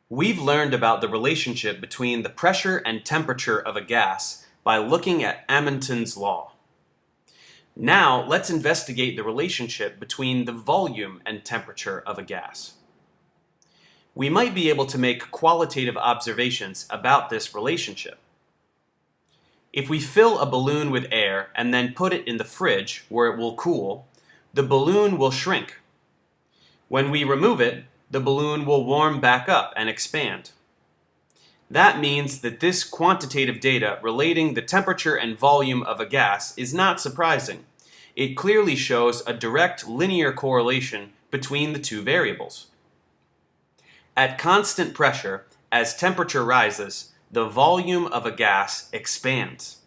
We've learned about the relationship between the pressure and temperature of a gas by looking at Amundsen's law. Now, let's investigate the relationship between the volume and temperature of a gas. We might be able to make qualitative observations about this relationship. If we fill a balloon with air and then put it in the fridge where it will cool, the balloon will shrink. When we remove it, the balloon will warm back up and expand. That means that this quantitative data relating the temperature and volume of a gas is not surprising. It clearly shows a direct linear correlation between the two variables. At constant pressure, as temperature rises, the volume of a gas expands.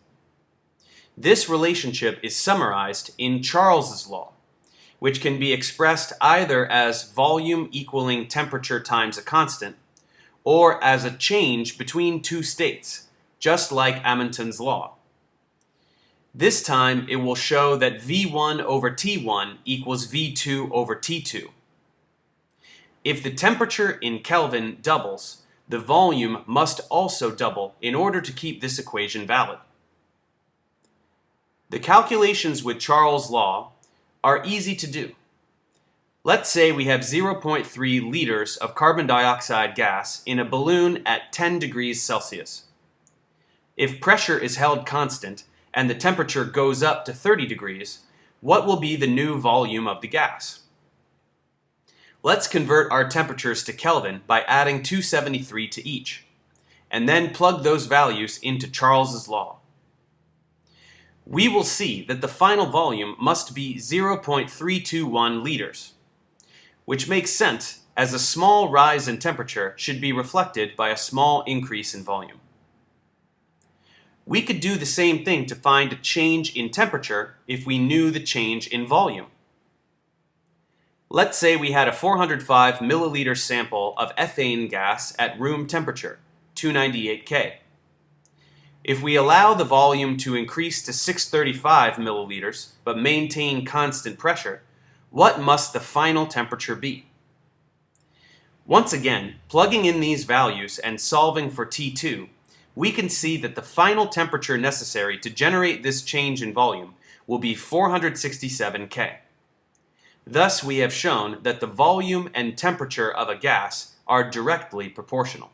This relationship is summarized in Charles's law, which can be expressed either as volume equaling temperature times a constant, or as a change between two states, just like Amundsen's law. This time it will show that V1 over T1 equals V2 over T2. If the temperature in Kelvin doubles, the volume must also double in order to keep this equation valid. The calculations with Charles' law are easy to do. Let's say we have 0.3 liters of carbon dioxide gas in a balloon at 10 degrees Celsius. If pressure is held constant and the temperature goes up to 30 degrees, what will be the new volume of the gas? Let's convert our temperatures to Kelvin by adding 273 to each, and then plug those values into Charles's law. We will see that the final volume must be 0.321 liters, which makes sense as a small rise in temperature should be reflected by a small increase in volume. We could do the same thing to find a change in temperature if we knew the change in volume. Let's say we had a 405 milliliter sample of ethane gas at room temperature, 298 K. If we allow the volume to increase to 635 milliliters but maintain constant pressure, what must the final temperature be? Once again, plugging in these values and solving for T2, we can see that the final temperature necessary to generate this change in volume will be 467 K. Thus, we have shown that the volume and temperature of a gas are directly proportional.